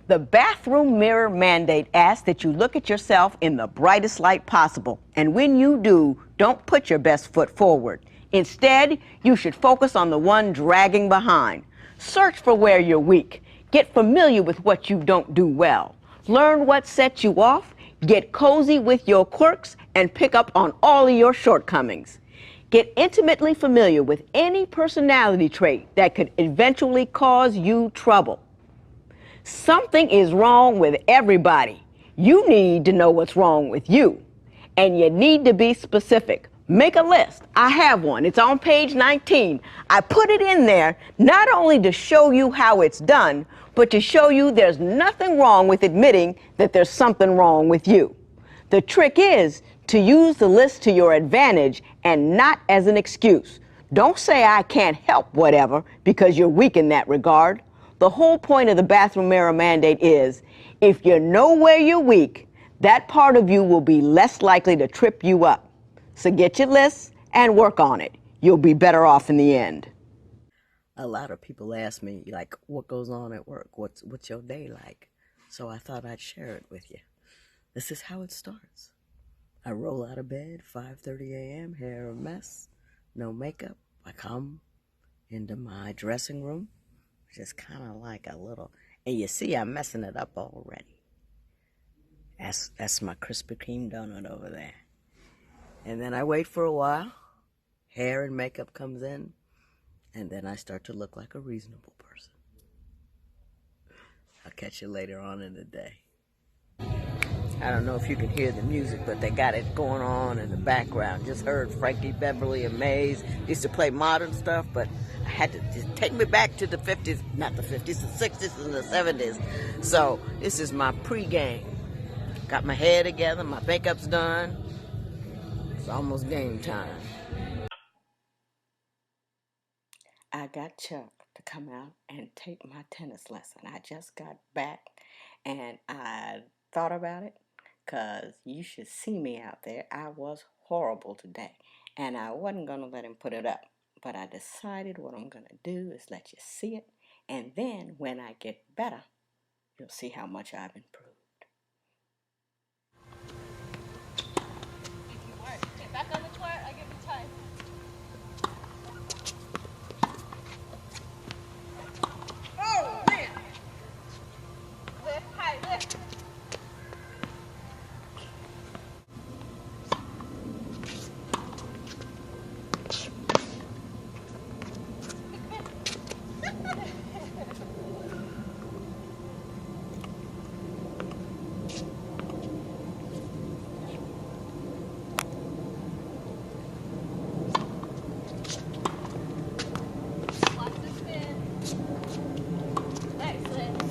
The bathroom mirror mandate asks that you look at yourself in the brightest light possible. And when you do, don't put your best foot forward. Instead, you should focus on the one dragging behind. Search for where you're weak. Get familiar with what you don't do well. Learn what sets you off. Get cozy with your quirks and pick up on all of your shortcomings. Get intimately familiar with any personality trait that could eventually cause you trouble. Something is wrong with everybody. You need to know what's wrong with you. And you need to be specific. Make a list. I have one. It's on page 19. I put it in there not only to show you how it's done, but to show you there's nothing wrong with admitting that there's something wrong with you. The trick is to use the list to your advantage and not as an excuse. Don't say I can't help whatever because you're weak in that regard. The whole point of the bathroom mirror mandate is if you know where you're weak, that part of you will be less likely to trip you up. So get your list and work on it. You'll be better off in the end. A lot of people ask me, like, what goes on at work? What's your day like? So I thought I'd share it with you. This is how it starts. I roll out of bed, 5:30 a.m., hair a mess, no makeup. I come into my dressing room, just kind of like a little, and you see I'm messing it up already. That's my Krispy Kreme donut over there. And then I wait for a while, hair and makeup comes in, and then I start to look like a reasonable person. I'll catch you later on in the day. I don't know if you can hear the music, but they got it going on in the background. Just heard Frankie Beverly and Maze. Used to play modern stuff, but I had to just take me back to the 50s, not the 50s, the 60s and the 70s. So this is my pregame. Got my hair together, my makeup's done. It's almost game time. I got Chuck to come out and take my tennis lesson. I just got back and I thought about it because you should see me out there. I was horrible today and I wasn't going to let him put it up. But I decided what I'm going to do is let you see it. And then when I get better, you'll see how much I've improved. Get back on the court, I'll give you time. Oh, man! Lift, high, lift. Watch the spin. Nice lift.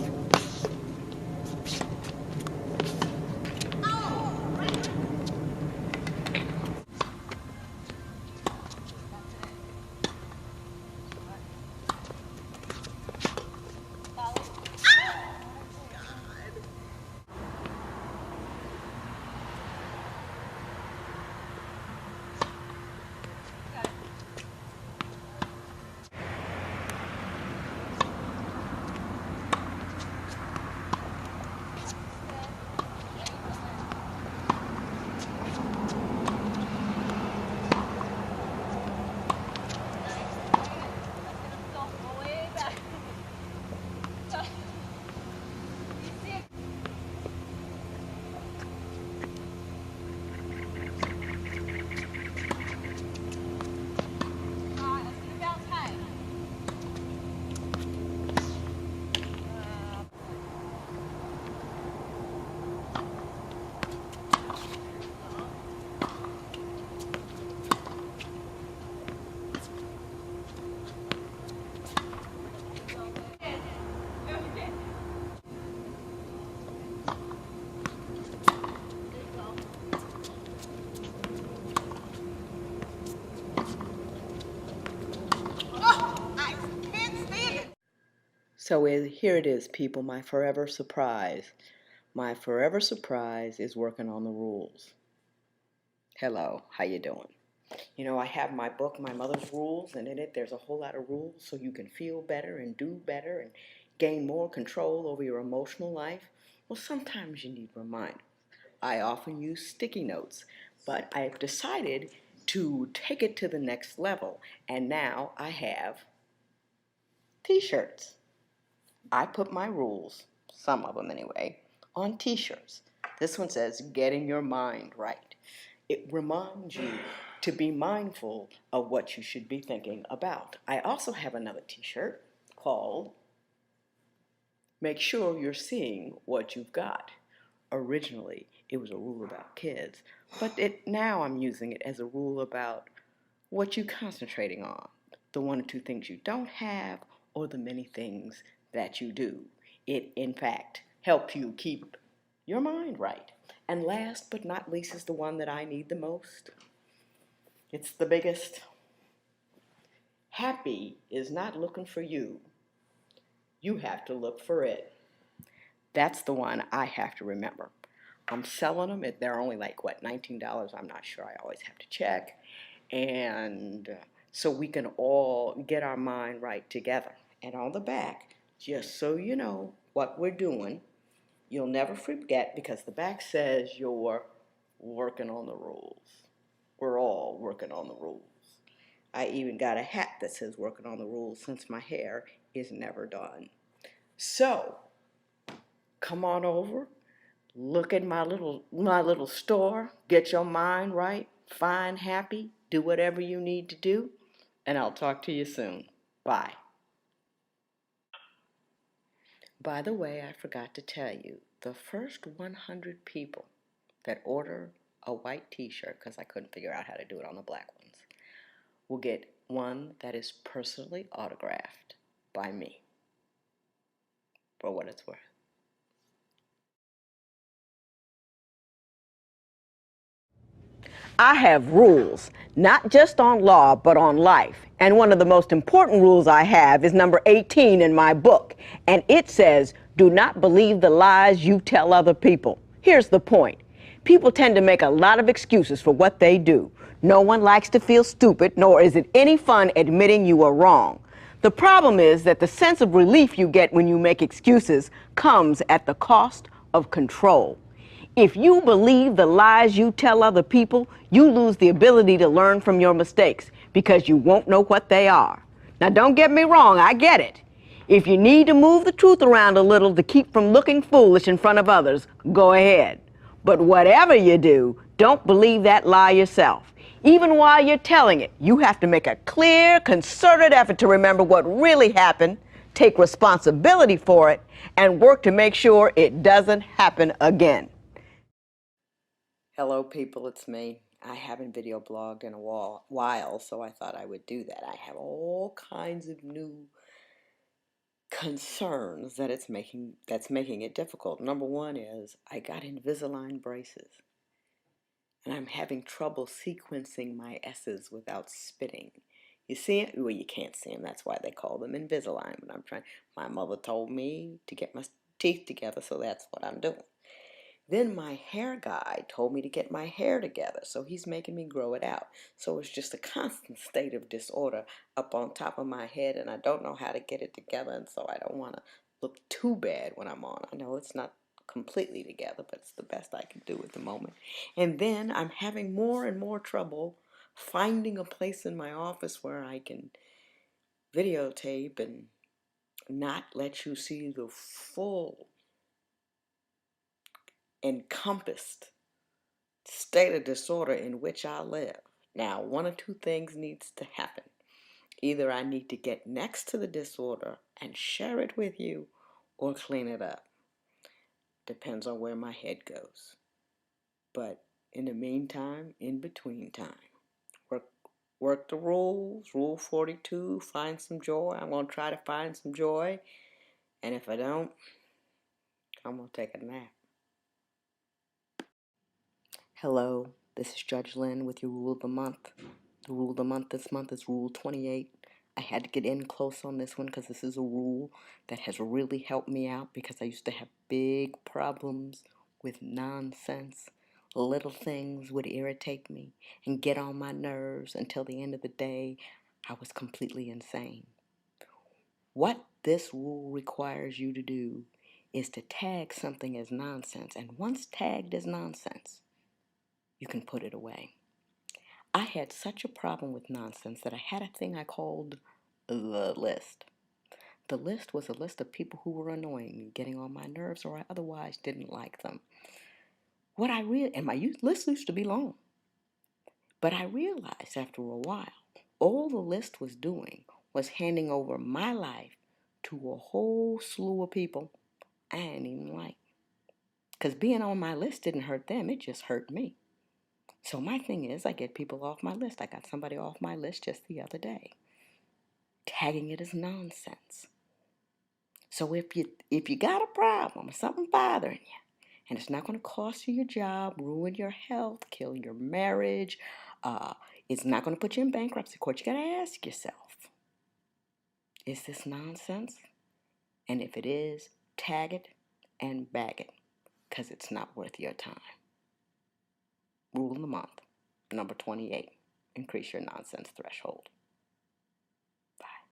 So here it is, people, my forever surprise. My forever surprise is working on the rules. Hello, how you doing? You know, I have my book, My Mother's Rules, and in it there's a whole lot of rules so you can feel better and do better and gain more control over your emotional life? Well, sometimes you need reminders. I often use sticky notes, but I've decided to take it to the next level, and now I have t-shirts. I put my rules, some of them anyway, on t-shirts. This one says, getting your mind right. It reminds you to be mindful of what you should be thinking about. I also have another t-shirt called, make sure you're seeing what you've got. Originally, it was a rule about kids, but now I'm using it as a rule about what you're concentrating on, the one or two things you don't have, or the many things that you do. It, in fact, helps you keep your mind right. And last but not least is the one that I need the most. It's the biggest. Happy is not looking for you. You have to look for it. That's the one I have to remember. I'm selling them. They're only like, what, $19? I'm not sure. I always have to check. And so we can all get our mind right together. And on the back, just so you know what we're doing, you'll never forget, because the back says you're working on the rules. We're all working on the rules. I even got a hat that says working on the rules, since my hair is never done. So come on over, look at my little store, get your mind right, find happy, do whatever you need to do, and I'll talk to you soon. Bye. By the way, I forgot to tell you, the first 100 people that order a white t-shirt, because I couldn't figure out how to do it on the black ones, will get one that is personally autographed by me, for what it's worth. I have rules, not just on law, but on life. And one of the most important rules I have is number 18 in my book. And it says, do not believe the lies you tell other people. Here's the point. People tend to make a lot of excuses for what they do. No one likes to feel stupid, nor is it any fun admitting you are wrong. The problem is that the sense of relief you get when you make excuses comes at the cost of control. If you believe the lies you tell other people, you lose the ability to learn from your mistakes because you won't know what they are. Now, don't get me wrong, I get it. If you need to move the truth around a little to keep from looking foolish in front of others, go ahead. But whatever you do, don't believe that lie yourself. Even while you're telling it, you have to make a clear, concerted effort to remember what really happened, take responsibility for it, and work to make sure it doesn't happen again. Hello people, it's me. I haven't video blogged in a while, so I thought I would do that. I have all kinds of new concerns that's making it difficult. Number one is I got Invisalign braces, and I'm having trouble sequencing my S's without spitting. You see it? Well, you can't see them. That's why they call them Invisalign. But I'm trying. My mother told me to get my teeth together, so that's what I'm doing. Then my hair guy told me to get my hair together, so he's making me grow it out. So it's just a constant state of disorder up on top of my head, and I don't know how to get it together, and so I don't want to look too bad when I'm on. I know it's not completely together, but it's the best I can do at the moment. And then I'm having more and more trouble finding a place in my office where I can videotape and not let you see the full encompassed state of disorder in which I live. Now, one of two things needs to happen. Either I need to get next to the disorder and share it with you, or clean it up. Depends on where my head goes. But in the meantime, in between time, work the rules, Rule 42, find some joy. I'm going to try to find some joy. And if I don't, I'm going to take a nap. Hello, this is Judge Lynn with your Rule of the Month. The Rule of the Month this month is Rule 28. I had to get in close on this one because this is a rule that has really helped me out, because I used to have big problems with nonsense. Little things would irritate me and get on my nerves until the end of the day I was completely insane. What this rule requires you to do is to tag something as nonsense. And once tagged as nonsense, you can put it away. I had such a problem with nonsense that I had a thing I called the list. The list was a list of people who were annoying me, getting on my nerves, or I otherwise didn't like them. And my list used to be long. But I realized after a while, all the list was doing was handing over my life to a whole slew of people I didn't even like. Because being on my list didn't hurt them, it just hurt me. So my thing is, I get people off my list. I got somebody off my list just the other day, tagging it as nonsense. So if you got a problem, something bothering you, and it's not going to cost you your job, ruin your health, kill your marriage, it's not going to put you in bankruptcy court, you got to ask yourself, is this nonsense? And if it is, tag it and bag it, because it's not worth your time. Rule of the month, number 28, increase your nonsense threshold.